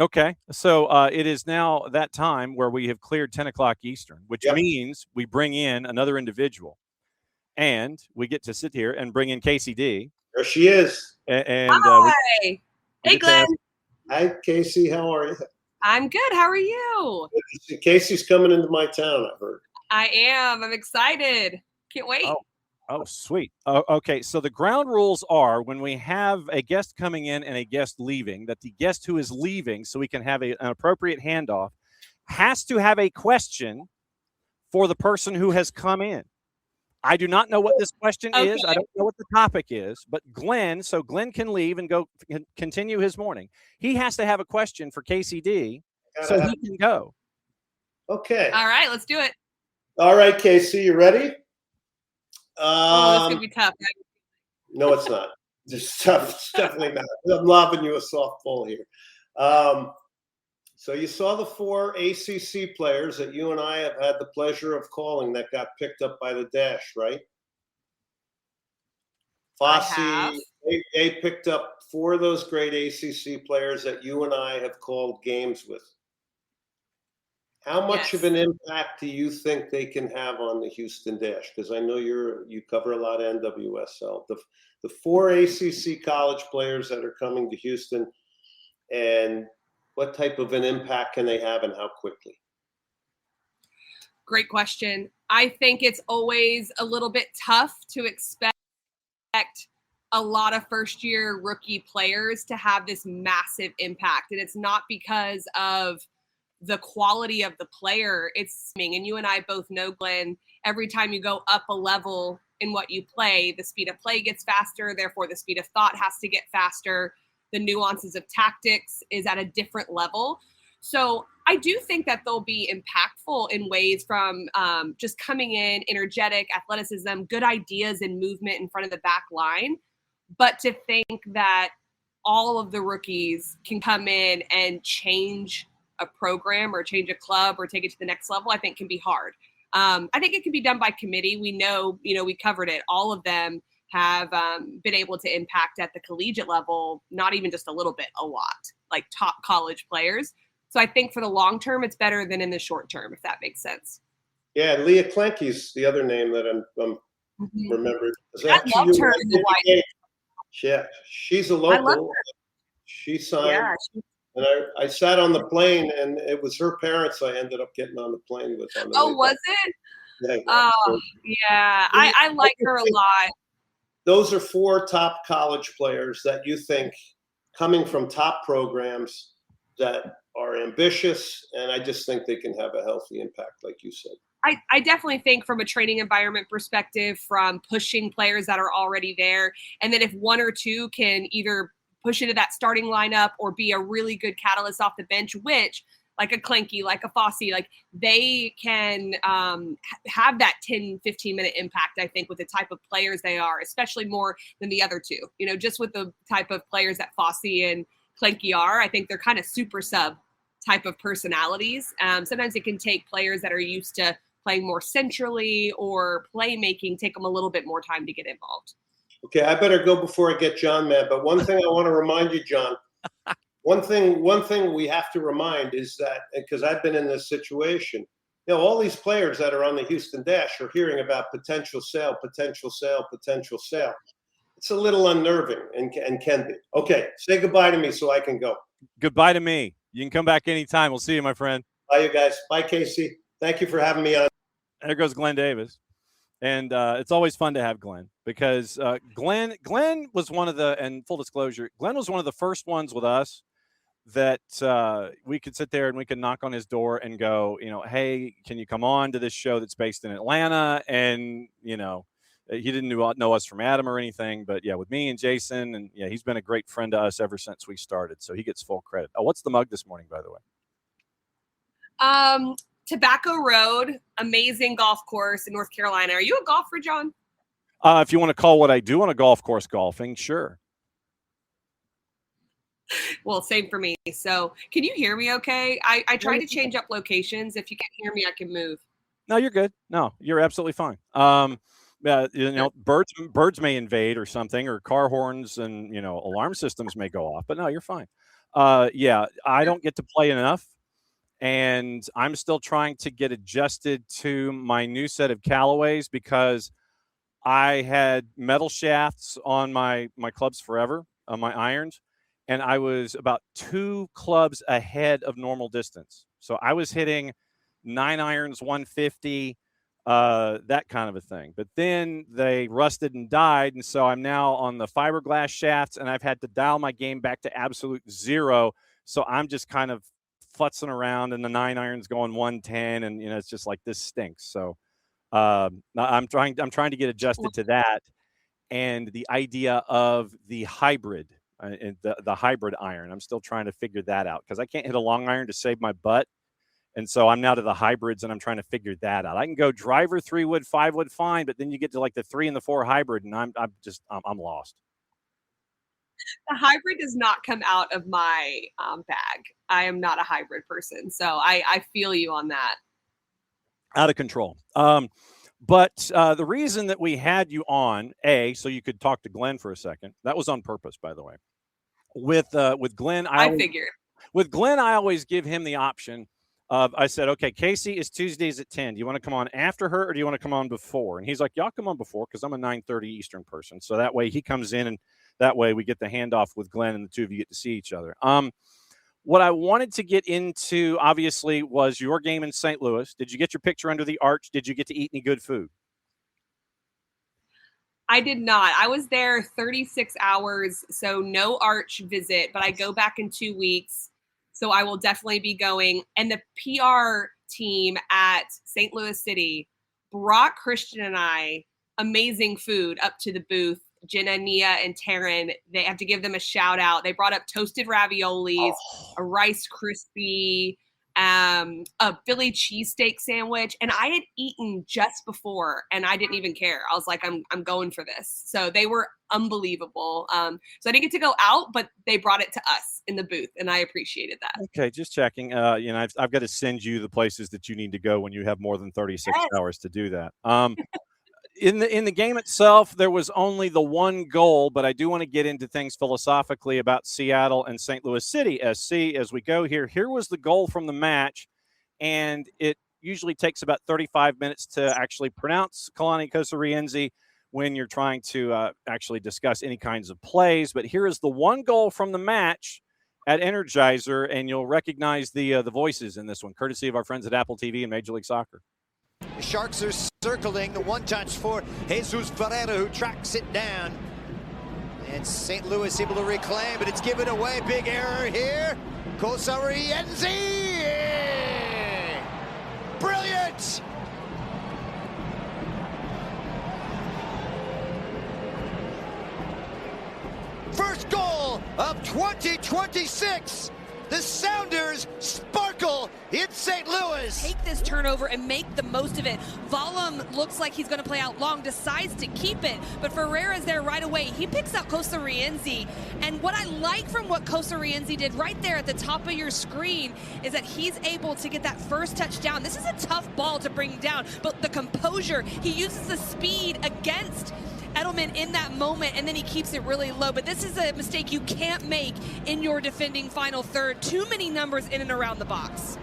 Okay, so it is now that time where we have cleared 10 o'clock Eastern, which Yep. means we bring in another individual, and we get to sit here and bring in Kacey D. There she is. And Hi. Hey, Glenn. Hi, Kacey. How are you? I'm good. How are you? Casey's coming into my town, I heard. I am. I'm excited. Can't wait. Oh, sweet. Okay, so the ground rules are when we have a guest coming in and a guest leaving, that the guest who is leaving, so we can have an appropriate handoff, has to have a question for the person who has come in. I do not know what this question is. I don't know what the topic is, but Glenn, so Glenn can leave and go continue his morning. He has to have a question for Kacey D, so he can go. Okay. All right, let's do it. All right, Kacey, you ready? This is going to be tough. No, it's not. It's tough. It's definitely not. I'm lobbing you a softball here. So you saw the 4 ACC players that you and I have had the pleasure of calling that got picked up by the Dash, right? Fossey, they picked up 4 of those great ACC players that you and I have called games with. How much of an impact do you think they can have on the Houston Dash? Because I know you cover a lot of NWSL. The 4 ACC college players that are coming to Houston, and what type of an impact can they have and how quickly? Great question. I think it's always a little bit tough to expect a lot of first-year rookie players to have this massive impact. And it's not because of the quality of the player, it's, and you and I both know, Glenn, every time you go up a level in what you play, the speed of play gets faster, therefore the speed of thought has to get faster. The nuances of tactics is at a different level. So I do think that they'll be impactful in ways from just coming in, energetic, athleticism, good ideas and movement in front of the back line. But to think that all of the rookies can come in and change a program or change a club or take it to the next level, I think can be hard. I think it can be done by committee. We know, we covered it. All of them have been able to impact at the collegiate level, not even just a little bit, a lot, like top college players. So I think for the long term, it's better than in the short term, if that makes sense. Yeah, Leah Klenke's the other name that I'm remembering. I loved her in the White. Yeah, she's a local. I love her. She signed. Yeah, and I sat on the plane, and it was her parents I ended up getting on the plane with. Was it? Yeah. Oh, yeah. I like her a lot. Those are 4 top college players that you think coming from top programs that are ambitious, and I just think they can have a healthy impact, like you said. I definitely think from a training environment perspective, from pushing players that are already there, and then if 1 or 2 can either push into that starting lineup or be a really good catalyst off the bench, which like a Klenke, like a Fossey, like they can have that 10, 15-minute impact, I think, with the type of players they are, especially more than the other 2. Just with the type of players that Fossey and Klenke are, I think they're kind of super sub type of personalities. Sometimes it can take players that are used to playing more centrally or playmaking, take them a little bit more time to get involved. Okay, I better go before I get John mad. But one thing I want to remind you, John, one thing we have to remind is that, because I've been in this situation, all these players that are on the Houston Dash are hearing about potential sale. It's a little unnerving and can be. Okay, say goodbye to me so I can go. Goodbye to me. You can come back anytime. We'll see you, my friend. Bye, you guys. Bye, Kacey. Thank you for having me on. There goes Glenn Davis. And it's always fun to have Glenn because Glenn was one of the, and full disclosure, Glenn was one of the first ones with us that we could sit there and we could knock on his door and go, hey, can you come on to this show that's based in Atlanta? And, he didn't know us from Adam or anything, but yeah, with me and Jason, and yeah, he's been a great friend to us ever since we started. So he gets full credit. Oh, what's the mug this morning, by the way? Tobacco Road, amazing golf course in North Carolina. Are you a golfer, John? If you want to call what I do on a golf course golfing, sure. Well, same for me. So can you hear me okay? I tried to change up locations. If you can't hear me, I can move. No, you're good. No, you're absolutely fine. Birds may invade or something, or car horns and, alarm systems may go off, but no, you're fine. Yeah, I don't get to play enough, and I'm still trying to get adjusted to my new set of Callaways because I had metal shafts on my clubs forever, on my irons, and I was about 2 clubs ahead of normal distance. So I was hitting 9 irons, 150, that kind of a thing. But then they rusted and died, and so I'm now on the fiberglass shafts, and I've had to dial my game back to absolute zero. So I'm just kind of futzing around, and the 9 irons going 110, and it's just like, this stinks. So I'm trying to get adjusted to that, and the idea of the hybrid, and the hybrid iron. I'm still trying to figure that out because I can't hit a long iron to save my butt, and so I'm now to the hybrids, and I'm trying to figure that out. I can go driver 3-wood, 5-wood, fine, but then you get to like the 3 and the 4 hybrid, and I'm lost. The hybrid does not come out of my bag. I am not a hybrid person, so I feel you on that. Out of control. But the reason that we had you on, so you could talk to Glenn for a second. That was on purpose, by the way. With Glenn, I figured. With Glenn, I always give him the option of, I said, okay, Kacey is Tuesdays at 10. Do you want to come on after her, or do you want to come on before? And he's like, yeah, I'll come on before because I'm a 9:30 Eastern person. So that way he comes in, and that way we get the handoff with Glenn, and the two of you get to see each other. What I wanted to get into, obviously, was your game in St. Louis. Did you get your picture under the arch? Did you get to eat any good food? I did not. I was there 36 hours, so no arch visit, but I go back in 2 weeks, so I will definitely be going. And the PR team at St. Louis City brought Christian and I amazing food up to the booth. Jenna, Nia, and Taryn, they have to give them a shout out. They brought up toasted raviolis, a Rice Krispie, a Philly cheesesteak sandwich, and I had eaten just before, and I didn't even care. I was like, I'm going for this. So they were unbelievable. So I didn't get to go out, but they brought it to us in the booth, and I appreciated that. Okay, just checking. I've got to send you the places that you need to go when you have more than 36 hours to do that. In the game itself, there was only the one goal, but I do want to get into things philosophically about Seattle and St. Louis City SC as we go here. Here was the goal from the match, and it usually takes about 35 minutes to actually pronounce Kalani Kosarienzi when you're trying to actually discuss any kinds of plays. But here is the one goal from the match at Energizer, and you'll recognize the voices in this one, courtesy of our friends at Apple TV and Major League Soccer. The Sharks are circling the one touch for Jesus Ferreira, who tracks it down. And St. Louis able to reclaim, but it's given away. Big error here. Kosarienzi! Brilliant! First goal of 2026. The Sounders sparkle in St. Louis. Take this turnover and make the most of it. Vollum looks like he's going to play out long, decides to keep it, but Ferreira's there right away. He picks out Kosarienzi, and what I like from what Kosarienzi did right there at the top of your screen is that he's able to get that first touchdown. This is a tough ball to bring down, but the composure, he uses the speed against Edelman in that moment, and then he keeps it really low. But this is a mistake you can't make in your defending final third. Too many numbers in and around the box.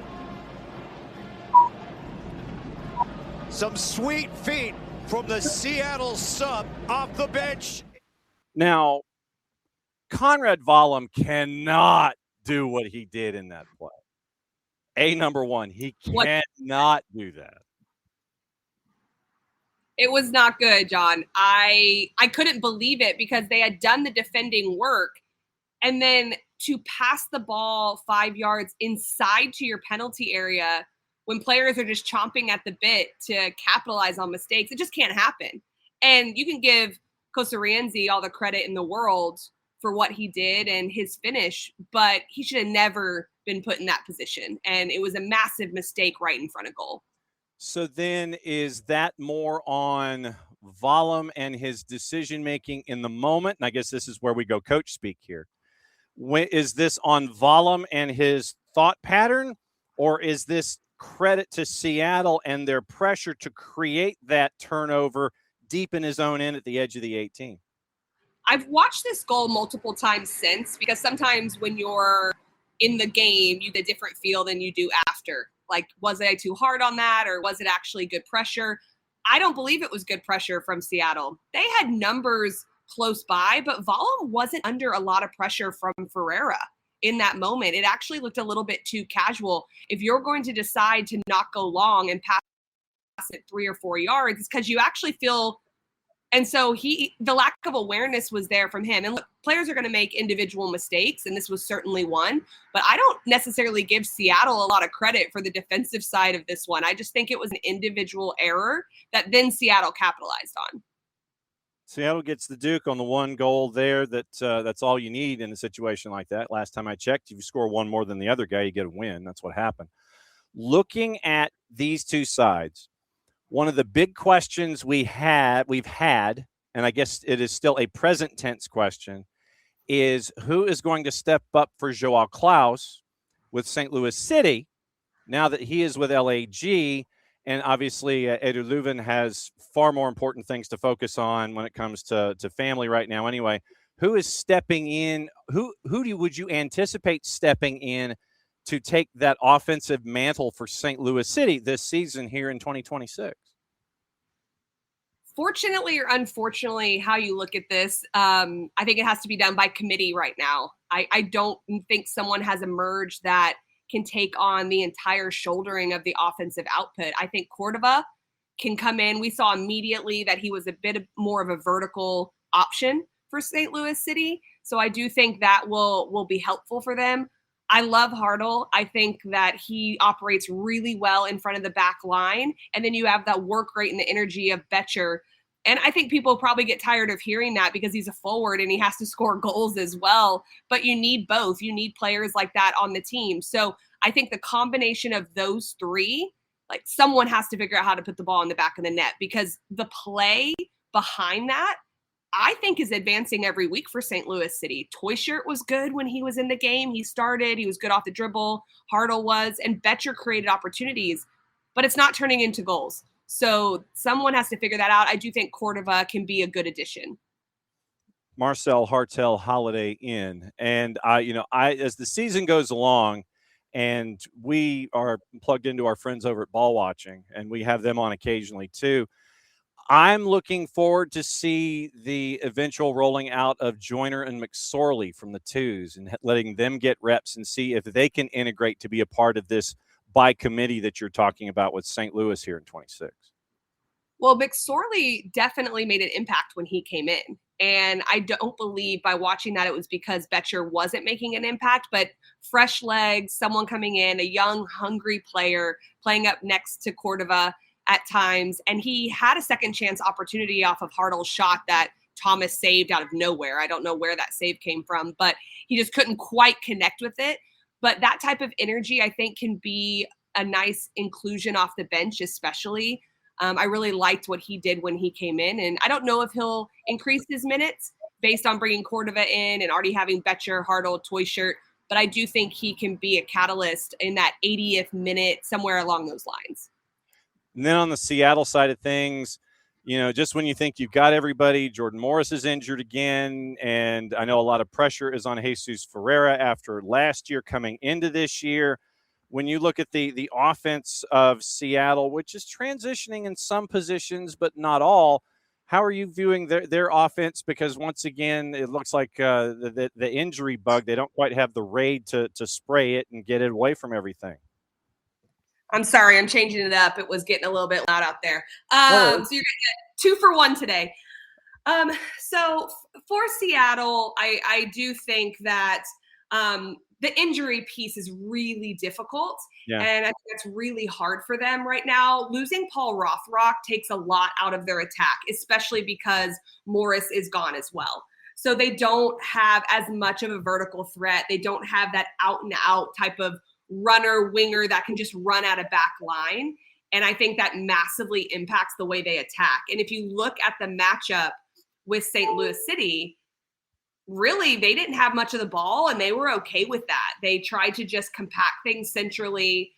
Some sweet feet from the Seattle sub off the bench. Now, Conrad Vollum cannot do what he did in that play. Number one, he cannot do that. It was not good, John. I couldn't believe it because they had done the defending work, and then to pass the ball 5 yards inside to your penalty area when players are just chomping at the bit to capitalize on mistakes, it just can't happen. And you can give Kosarienzi all the credit in the world for what he did and his finish, but he should have never been put in that position. And it was a massive mistake right in front of goal. So then is that more on Vollum and his decision-making in the moment? And I guess this is where we go coach speak here. Is this on Vollum and his thought pattern, or is this credit to Seattle and their pressure to create that turnover deep in his own end at the edge of the 18? I've watched this goal multiple times since, because sometimes when you're in the game, you get a different feel than you do after. Like, was I too hard on that, or was it actually good pressure? I don't believe it was good pressure from Seattle. They had numbers close by, but Vollum wasn't under a lot of pressure from Ferreira in that moment. It actually looked a little bit too casual. If you're going to decide to not go long and pass it 3 or 4 yards, it's because you actually feel. And so the lack of awareness was there from him. And look, players are going to make individual mistakes, and this was certainly one. But I don't necessarily give Seattle a lot of credit for the defensive side of this one. I just think it was an individual error that then Seattle capitalized on. Seattle gets the Duke on the one goal there. That's all you need in a situation like that. Last time I checked, if you score one more than the other guy, you get a win. That's what happened. Looking at these two sides, one of the big questions we've had, and I guess it is still a present tense question, is who is going to step up for Joao Klaus with St. Louis City now that he is with LAG. And obviously, Edu Leuven has far more important things to focus on when it comes to family right now. Anyway, who is stepping in? Would you anticipate stepping in to take that offensive mantle for St. Louis City this season here in 2026? Fortunately or unfortunately, how you look at this, I think it has to be done by committee right now. I don't think someone has emerged that can take on the entire shouldering of the offensive output. I think Cordova can come in. We saw immediately that he was a bit more of a vertical option for St. Louis City. So I do think that will be helpful for them. I love Hartle. I think that he operates really well in front of the back line. And then you have that work rate and the energy of Betcher. And I think people probably get tired of hearing that because he's a forward and he has to score goals as well. But you need both. You need players like that on the team. So I think the combination of those three, like, someone has to figure out how to put the ball in the back of the net, because the play behind that, I think, is advancing every week for St. Louis City. Toyshirt was good when he was in the game. He started. He was good off the dribble. Hartle was. And Betcher created opportunities, but it's not turning into goals. So someone has to figure that out. I do think Cordova can be a good addition. Marcel Hartel Holiday in. And I as the season goes along, and we are plugged into our friends over at Ball Watching, and we have them on occasionally too, I'm looking forward to see the eventual rolling out of Joyner and McSorley from the twos and letting them get reps and see if they can integrate to be a part of this by committee that you're talking about with St. Louis here in 26. Well, McSorley definitely made an impact when he came in. And I don't believe by watching that it was because Betcher wasn't making an impact, but fresh legs, someone coming in, a young, hungry player playing up next to Cordova at times. And he had a second chance opportunity off of Hartle's shot that Thomas saved out of nowhere. I don't know where that save came from, but he just couldn't quite connect with it. But that type of energy, I think, can be a nice inclusion off the bench, especially. I really liked what he did when he came in. And I don't know if he'll increase his minutes based on bringing Cordova in and already having Betcher, Hartle, Toyshirt. But I do think he can be a catalyst in that 80th minute, somewhere along those lines. And then on the Seattle side of things, just when you think you've got everybody, Jordan Morris is injured again. And I know a lot of pressure is on Jesus Ferreira after last year coming into this year. When you look at the offense of Seattle, which is transitioning in some positions, but not all, how are you viewing their offense? Because once again, it looks like the injury bug, they don't quite have the raid to spray it and get it away from everything. I'm sorry, I'm changing it up. It was getting a little bit loud out there. So you're going to get 2 for 1 today. So for Seattle, I do think that the injury piece is really difficult. Yeah. And I think that's really hard for them right now. Losing Paul Rothrock takes a lot out of their attack, especially because Morris is gone as well. So they don't have as much of a vertical threat. They don't have that out and out type of runner winger that can just run at a back line. And I think that massively impacts the way they attack. And if you look at the matchup with St. Louis City, really, they didn't have much of the ball, and they were okay with that. They tried to just compact things centrally.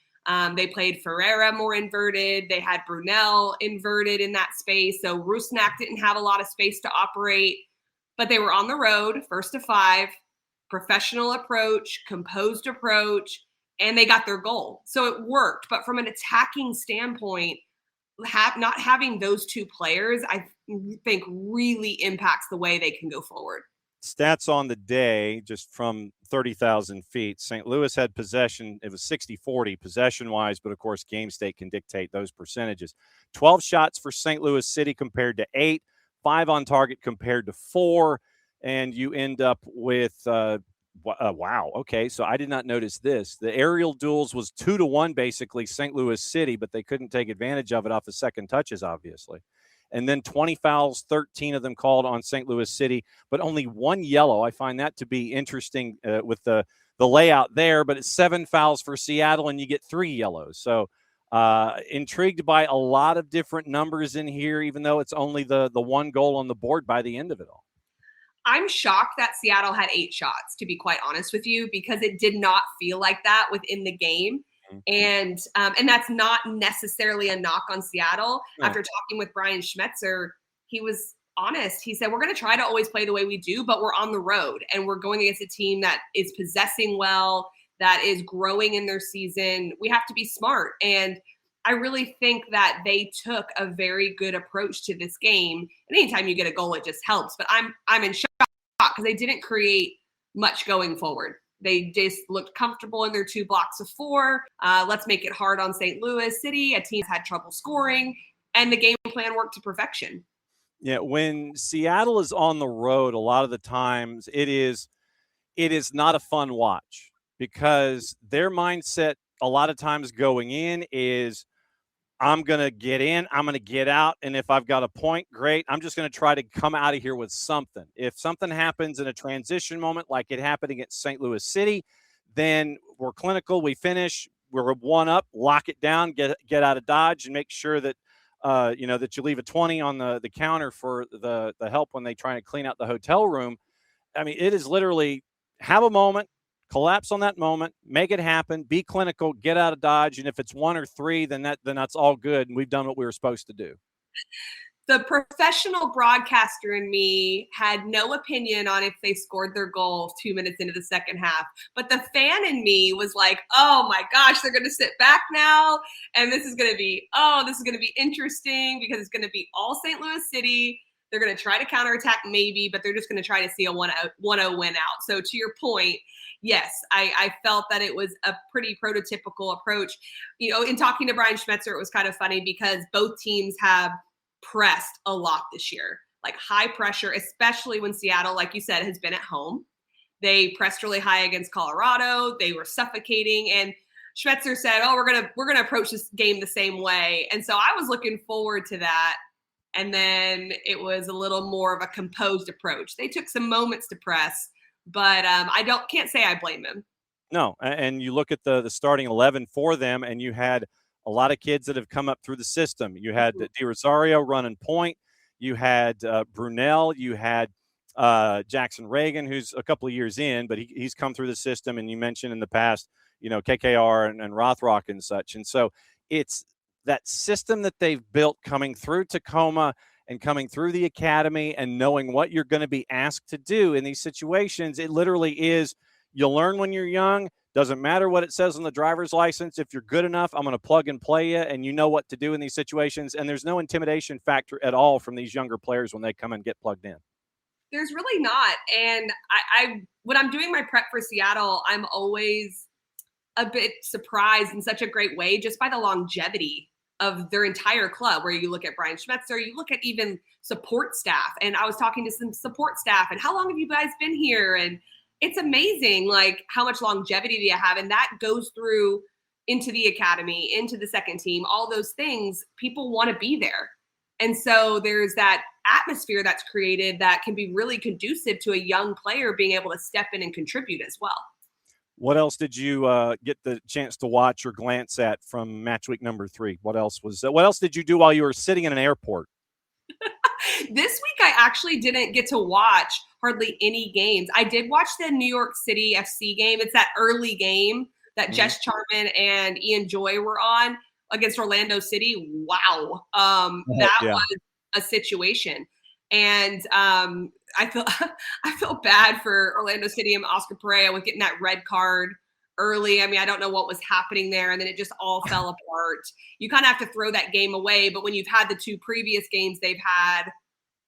They played Ferreira more inverted. They had Brunel inverted in that space. So Rusnak didn't have a lot of space to operate. but they were on the road, first to 5, professional approach, composed approach, and they got their goal. So it worked. But from an attacking standpoint, not having those two players, I think really impacts the way they can go forward. Stats on the day, just from 30,000 feet. St. Louis had possession. It was 60-40 possession-wise, but, of course, game state can dictate those percentages. 12 shots for St. Louis City compared to 8, 5 on target compared to 4, and you end up with wow, okay, so I did not notice this. The aerial duels was 2-1, basically, St. Louis City, but they couldn't take advantage of it off the second touches, obviously. And then 20 fouls, 13 of them called on St. Louis City, but only 1 yellow. I find that to be interesting with the layout there, but it's 7 fouls for Seattle, and you get 3 yellows. So intrigued by a lot of different numbers in here, even though it's only the 1 goal on the board by the end of it all. I'm shocked that Seattle had 8 shots, to be quite honest with you, because it did not feel like that within the game. And that's not necessarily a knock on Seattle. No. After talking with Brian Schmetzer, he was honest. He said, we're going to try to always play the way we do, but we're on the road and we're going against a team that is possessing well, that is growing in their season. We have to be smart. And I really think that they took a very good approach to this game. And anytime you get a goal, it just helps. But I'm in shock because they didn't create much going forward. They just looked comfortable in their 2 blocks of 4. Let's make it hard on St. Louis City. A team had trouble scoring, and the game plan worked to perfection. Yeah, when Seattle is on the road, a lot of the times it is not a fun watch because their mindset a lot of times going in is, I'm going to get in, I'm going to get out, and if I've got a point, great. I'm just going to try to come out of here with something. If something happens in a transition moment like it happened against St. Louis City, then we're clinical, we finish, we're 1 up, lock it down, get out of Dodge, and make sure that that you leave a 20 on the counter for the help when they try to clean out the hotel room. I mean, it is literally have a moment, collapse on that moment, make it happen, be clinical, get out of Dodge, and if it's 1 or 3, then that's all good, and we've done what we were supposed to do. The professional broadcaster in me had no opinion on if they scored their goal 2 minutes into the second half, but the fan in me was like, oh my gosh, they're going to sit back now, and this is going to be interesting because it's going to be all St. Louis City. They're going to try to counterattack maybe, but they're just going to try to see a 1-0 win out. So to your point, yes, I felt that it was a pretty prototypical approach. In talking to Brian Schmetzer, it was kind of funny because both teams have pressed a lot this year, like high pressure, especially when Seattle, like you said, has been at home. They pressed really high against Colorado. They were suffocating, and Schmetzer said, "Oh, we're gonna approach this game the same way." And so I was looking forward to that. And then it was a little more of a composed approach. They took some moments to press, but can't say I blame him. No, and you look at the starting 11 for them, and you had a lot of kids that have come up through the system. You had Di Rosario running point. You had Brunel. You had Jackson Reagan, who's a couple of years in, but he's come through the system. And you mentioned in the past, KKR and Rothrock and such. And so it's that system that they've built coming through Tacoma and coming through the academy and knowing what you're going to be asked to do in these situations. It literally is, you learn when you're young. Doesn't matter what it says on the driver's license. If you're good enough, I'm going to plug and play you, and you know what to do in these situations. And there's no intimidation factor at all from these younger players when they come and get plugged in. There's really not. And I when I'm doing my prep for Seattle, I'm always a bit surprised in such a great way just by the longevity of their entire club, where you look at Brian Schmetzer, you look at even support staff. And I was talking to some support staff, and how long have you guys been here? And it's amazing, like, how much longevity do you have? And that goes through into the academy, into the second team, all those things. People want to be there. And so there's that atmosphere that's created that can be really conducive to a young player being able to step in and contribute as well. What else did you get the chance to watch or glance at from match week number 3? What else did you do while you were sitting in an airport? This week, I actually didn't get to watch hardly any games. I did watch the New York City FC game. It's that early game that Jess Charman and Ian Joy were on against Orlando City. Wow. That was a situation. And I feel bad for Orlando City and Oscar Pereira with getting that red card early. I mean, I don't know what was happening there, and then it just all fell apart. You kind of have to throw that game away, but when you've had the 2 previous games they've had,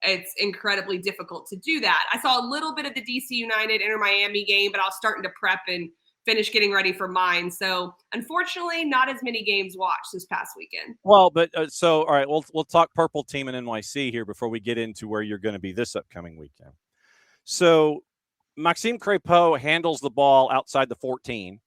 it's incredibly difficult to do that. I saw a little bit of the DC United Inter Miami game, but I was starting to prep and finish getting ready for mine. So unfortunately, not as many games watched this past weekend. Well, but so all right, we'll talk purple team in NYC here before we get into where you're going to be this upcoming weekend. So Maxime Crépeau handles the ball outside the 14,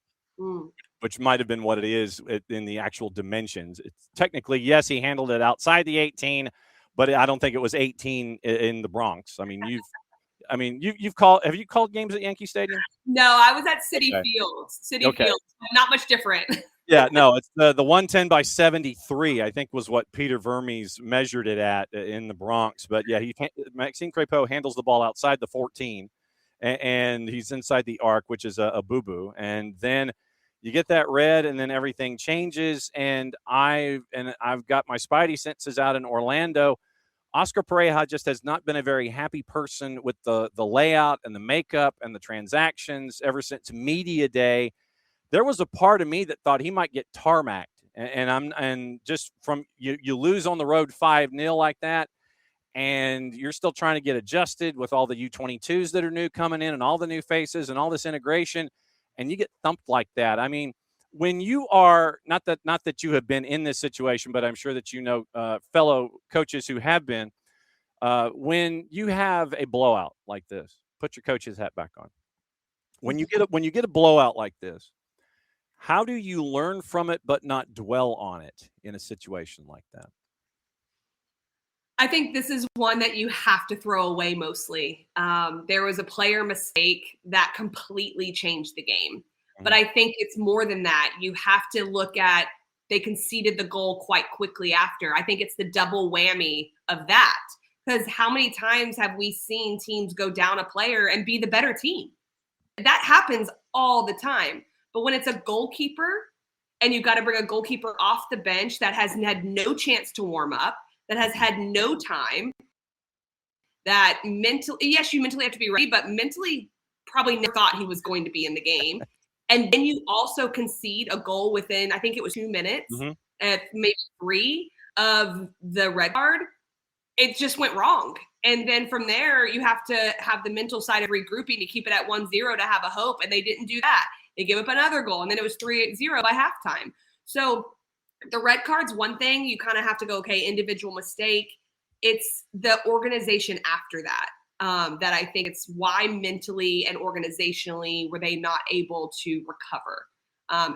which might have been what it is in the actual dimensions. It's technically, yes, he handled it outside the 18, but I don't think it was 18 in the Bronx. I mean, have you called games at Yankee Stadium? No, I was at City Fields. Fields, not much different. Yeah, no, it's the 110 by 73, I think, was what Peter Vermes measured it at in the Bronx. But yeah, Maxime Crépeau handles the ball outside the 14, and he's inside the arc, which is a boo-boo. And then you get that red, and then everything changes. And I've got my spidey senses out in Orlando. Oscar Pereira just has not been a very happy person with the layout and the makeup and the transactions ever since media day. There was a part of me that thought he might get tarmacked, and just from you lose on the road 5-0 like that, and you're still trying to get adjusted with all the U22s that are new coming in and all the new faces and all this integration, and you get thumped like that. I mean, when you are not that you have been in this situation, but I'm sure that you know fellow coaches who have been. When you have a blowout like this, put your coach's hat back on. When you get a blowout like this, how do you learn from it but not dwell on it in a situation like that? I think this is one that you have to throw away mostly. There was a player mistake that completely changed the game. But I think it's more than that. You have to look at they conceded the goal quite quickly after. I think it's the double whammy of that. Because how many times have we seen teams go down a player and be the better team? That happens all the time. But when it's a goalkeeper and you've got to bring a goalkeeper off the bench that has had no chance to warm up, that has had no time, that mentally, yes, you mentally have to be ready, but mentally probably never thought he was going to be in the game. And then you also concede a goal within, I think it was 2 minutes, maybe 3 of the red card. It just went wrong. And then from there, you have to have the mental side of regrouping to keep it at 1-0 to have a hope. And they didn't do that. They give up another goal. And then it was 3-0 by halftime. So the red card's one thing. You kind of have to go, okay, individual mistake. It's the organization after that. That I think it's why mentally and organizationally were they not able to recover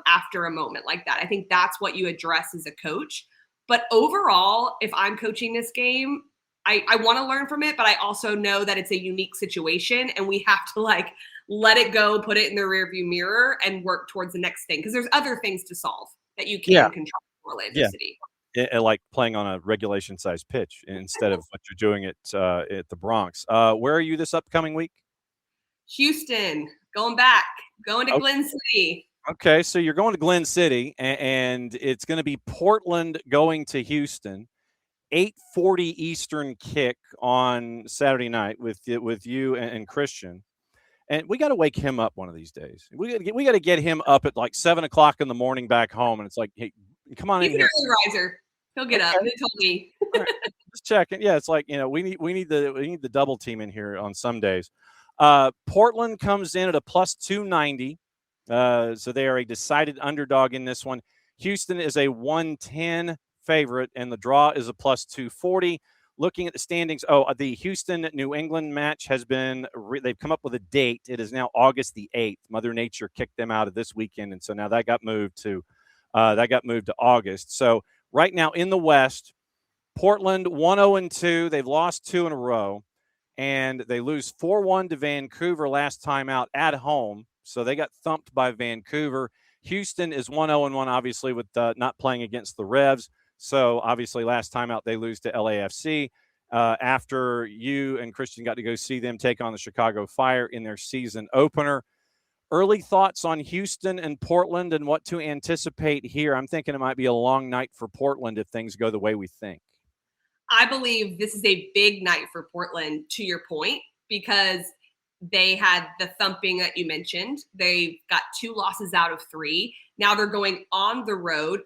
after a moment like that. I think that's what you address as a coach. But overall, if I'm coaching this game, I want to learn from it, but I also know that it's a unique situation and we have to let it go, put it in the rearview mirror and work towards the next thing. Because there's other things to solve that you can control for Orlando City. Like playing on a regulation-sized pitch instead of what you're doing at the Bronx. Where are you this upcoming week? Houston, going to Glen City. Okay, so you're going to Glen City, and it's going to be Portland going to Houston. 8:40 Eastern kick on Saturday night with you and Christian. And we got to wake him up one of these days. We got to get him up at like 7:00 in the morning back home, and it's like, hey, come on in here. He's an early riser. He'll get up. He told me. Right. Just checking. Yeah, it's like, we need the double team in here on some days. Portland comes in at a plus 290. So they are a decided underdog in this one. Houston is a 110 favorite, and the draw is a plus 240. Looking at the standings, the Houston-New England match has been they've come up with a date. It is now August the 8th. Mother Nature kicked them out of this weekend, and so now that got moved to August. So right now in the West, Portland 1-0-2. They've lost 2 in a row, and they lose 4-1 to Vancouver last time out at home. So they got thumped by Vancouver. Houston is 1-0-1, obviously, with not playing against the Revs. So obviously last time out they lose to LAFC after you and Christian got to go see them take on the Chicago Fire in their season opener. Early thoughts on Houston and Portland and what to anticipate here. I'm thinking it might be a long night for Portland if things go the way we think. I believe this is a big night for Portland, to your point. because they had the thumping that you mentioned. They got 2 losses out of 3. Now they're going on the road.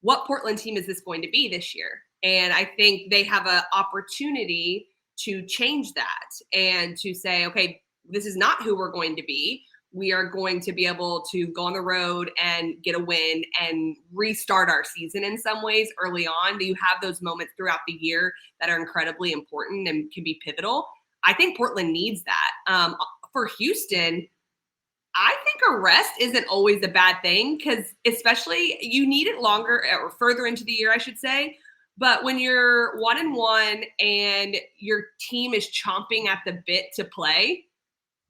What Portland team is this going to be this year? And I think they have an opportunity to change that and to say, okay, this is not who we're going to be. We are going to be able to go on the road and get a win and restart our season in some ways early on. You have those moments throughout the year that are incredibly important and can be pivotal. I think Portland needs that. For Houston, I think a rest isn't always a bad thing, because especially you need it longer or further into the year, I should say. But when you're 1-1 and your team is chomping at the bit to play,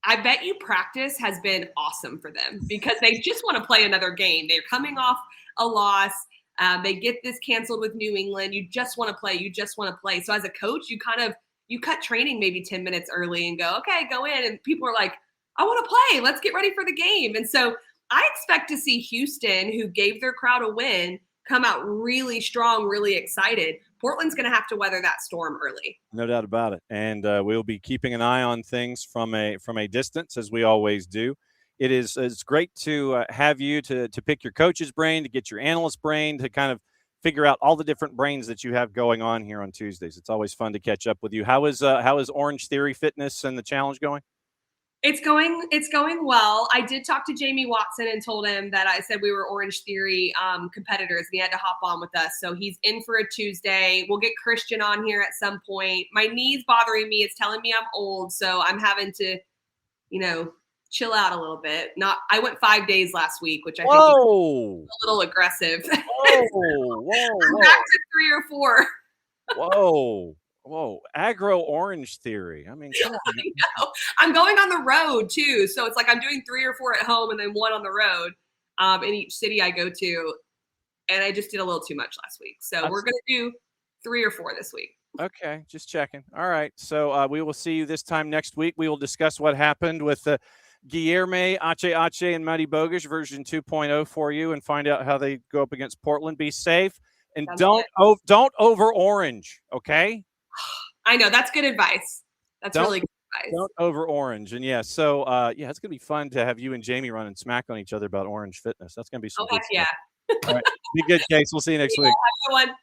I bet you practice has been awesome for them, because they just want to play another game. They're coming off a loss. They get this canceled with New England. You just want to play. You just want to play. So as a coach, you cut training maybe 10 minutes early and go, okay, go in. And people are like, I want to play. Let's get ready for the game. And so I expect to see Houston, who gave their crowd a win, come out really strong, really excited. Portland's going to have to weather that storm early. No doubt about it. And we'll be keeping an eye on things from a distance, as we always do. It's great to have you to pick your coach's brain, to get your analyst brain, to kind of figure out all the different brains that you have going on here on Tuesdays. It's always fun to catch up with you. How is Orange Theory Fitness and the challenge going? It's going well. I did talk to Jamie Watson and told him that I said we were Orange Theory competitors, and he had to hop on with us. So he's in for a Tuesday. We'll get Christian on here at some point. My knee's bothering me. It's telling me I'm old, so I'm having to, chill out a little bit. I went 5 days last week, which I think was a little aggressive. Whoa. I'm back to 3 or 4. Whoa, aggro Orange Theory. I mean, come on. I know. I'm going on the road too. So it's like I'm doing 3 or 4 at home and then 1 on the road in each city I go to. And I just did a little too much last week. So we're going to do 3 or 4 this week. Okay, just checking. All right. So we will see you this time next week. We will discuss what happened with Guilherme, Ache, and Matty Bogusch version 2.0 for you, and find out how they go up against Portland. Be safe and don't over orange, okay? I know, that's good advice. Really good advice. Don't over orange. And so it's gonna be fun to have you and Jamie run and smack on each other about Orange Fitness. That's gonna be some good stuff. Yeah. All right. Be good, Case. We'll see you next week. Have a good one.